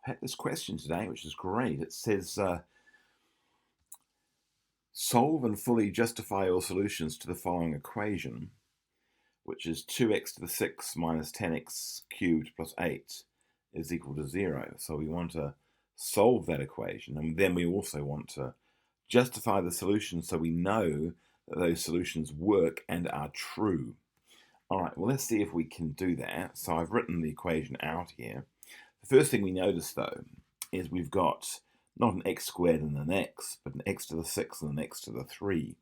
had this question today, which is great. It says, solve and fully justify your solutions to the following equation, which is 2x to the 6 minus 10x cubed plus 8 is equal to 0. So we want to solve that equation, and then we also want to justify the solution so we know that those solutions work and are true. All right, well, let's see if we can do that. So I've written the equation out here. The first thing we notice, though, is we've got not an x squared and an x, but an x to the 6 and an x to the 3.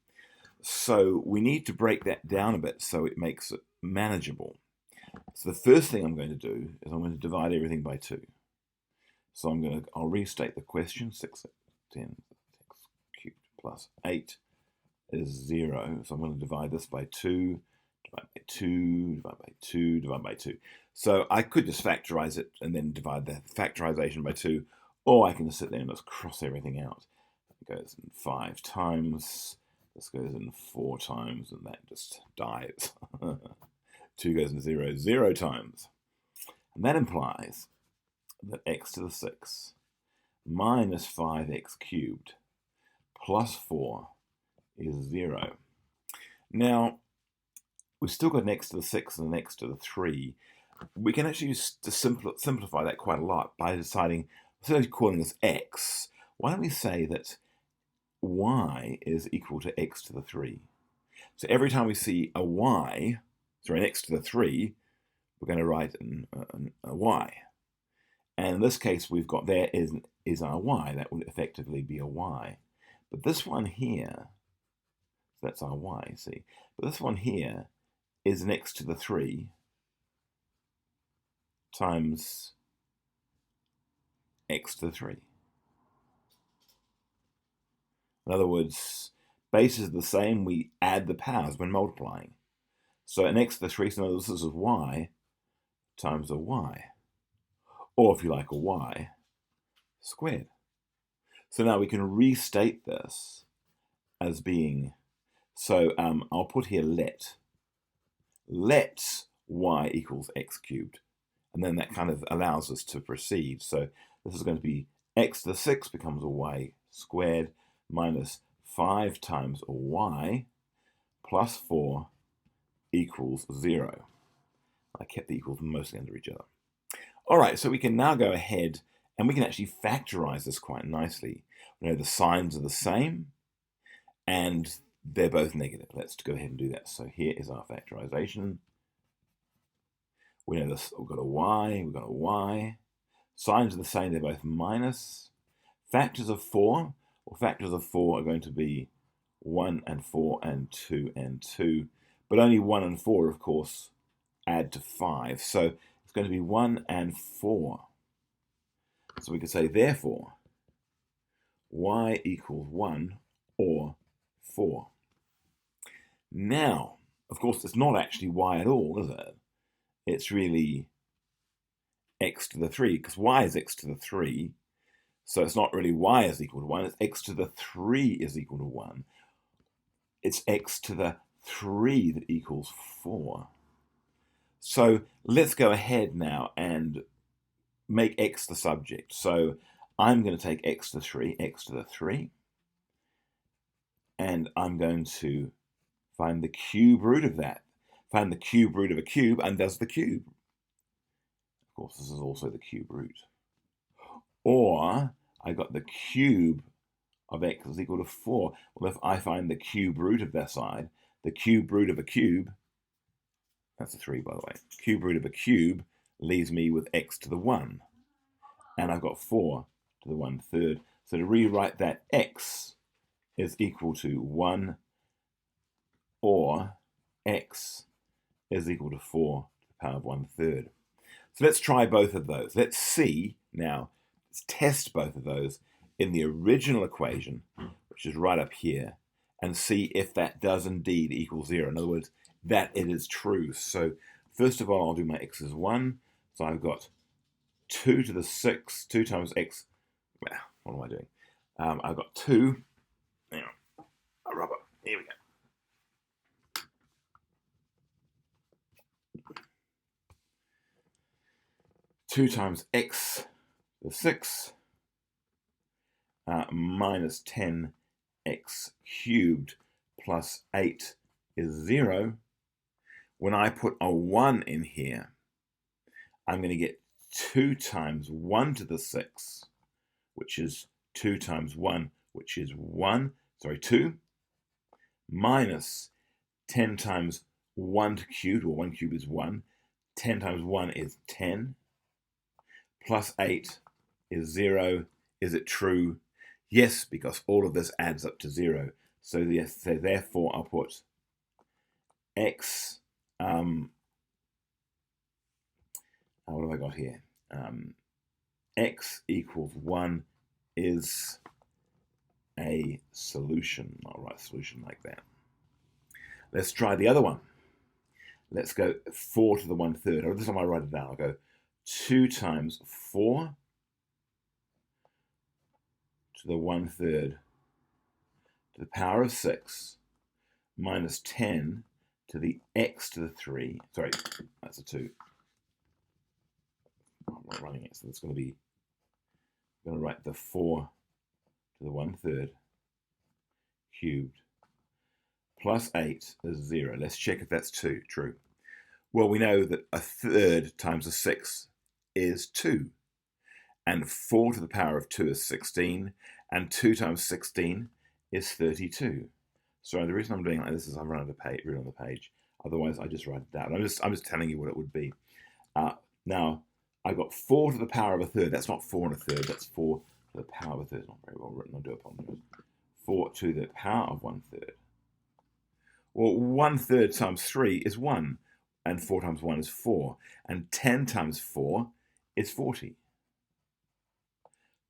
So we need to break that down a bit so it makes it manageable. So the first thing I'm going to do is I'm going to divide everything by 2. So I'll restate the question. 6, 10, x cubed plus 8 is 0. So I'm going to divide this by 2, divide by 2, divide by 2, divide by 2. So I could just factorize it and then divide the factorization by 2, or I can just sit there and just cross everything out. It goes in 5 times, this goes in 4 times, and that just dies. 2 goes in 0, 0 times. And that implies that x to the 6 minus 5x cubed plus 4 is 0. Now, we've still got an x to the 6 and an x to the 3. We can actually use to simplify that quite a lot by deciding, instead of calling this x, why don't we say that y is equal to x to the 3? So every time we see a y, sorry, an x to the 3, we're going to write a y. And in this case, we've got there is our y. That would effectively be a y. But this one here, so that's our y, see? But this one here is an x to the 3 times x to the 3. In other words, bases are the same, we add the powers when multiplying. So an x to the 3, so in other words, this is y times a y. Or if you like, a y squared. So now we can restate this as being, so I'll put here let y equals x cubed. And then that kind of allows us to proceed. So this is going to be x to the 6 becomes a y squared minus 5 times a y plus 4 equals 0. I kept the equals mostly under each other. All right, so we can now go ahead and we can actually factorize this quite nicely. We know the signs are the same and they're both negative. Let's go ahead and do that. So here is our factorization. We know this, we've got a y, we've got a y. Signs are the same, they're both minus. Factors of 4 are going to be 1 and 4 and 2 and 2. But only 1 and 4, of course, add to 5. So it's going to be 1 and 4. So we could say, therefore, y equals 1 or 4. Now, of course, it's not actually y at all, is it? It's really x to the 3, because y is x to the 3. So it's not really y is equal to 1, it's x to the 3 is equal to 1. It's x to the 3 that equals 4. So let's go ahead now and make x the subject. So I'm going to take x to the 3, and I'm going to find the cube root of that. Find the cube root of a cube, and there's the cube. Of course, this is also the cube root. Or I got the cube of x is equal to 4. Well, if I find the cube root of that side, the cube root of a cube, that's a 3 by the way, cube root of a cube leaves me with x to the 1. And I've got 4 to the 1/3. So to rewrite that, x is equal to 1 or x is equal to 4 to the power of 1/3. So let's try both of those. Let's see now, let's test both of those in the original equation, which is right up here, and see if that does indeed equal 0. In other words, that it is true. So first of all, I'll do my x is 1. So I've got 2 to the 6, 2 times x. Well, what am I doing? I've got 2. Hang on, a rubber. Here we go. 2 times x the 6 minus 10x cubed plus 8 is 0. When I put a 1 in here, I'm going to get 2 times 1 to the 6, which is 2 times 1, which is 2, minus 10 times 1 cubed, or 1 cubed is 1. 10 times 1 is 10, plus 8 is 0. Is it true? Yes, because all of this adds up to 0. So therefore, I'll put x, what have I got here? X equals 1 is a solution. I'll write solution like that. Let's try the other one. Let's go 4 to the 1/3. Or this time I write it down. I'll go 2 times 4 to the 1/3 to the power of 6 minus 10 to the x to the 3. Sorry, that's a 2. I'm not running it, so it's going to be, I'm going to write the 4 to the 1/3 cubed plus 8 is 0. Let's check if that's true. Well, we know that a 1/3 times a 6 is 2. And 4 to the power of 2 is 16. And 2 times 16 is 32. So the reason I'm doing like this is I've run on the page. Otherwise, I just write it down. I'm just telling you what it would be. Now, I've got 4 to the power of a 1/3. That's not 4 1/3. That's 4 to the power of a 1/3. It's not very well written. I do apologize. 4 to the power of 1/3. Well, 1/3 times 3 is 1. And 4 times 1 is 4. And 10 times 4 is 40.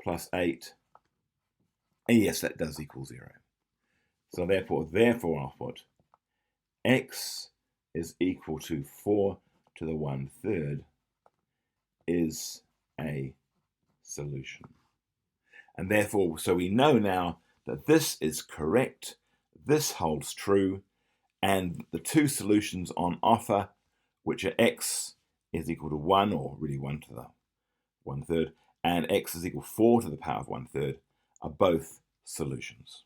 Plus 8. And yes, that does equal 0. So therefore I'll put x is equal to 4 to the 1/3 is a solution. And therefore, so we know now that this is correct, this holds true, and the two solutions on offer, which are x is equal to 1, or really 1 to the 1/3, and x is equal to 4 to the power of 1/3, are both solutions.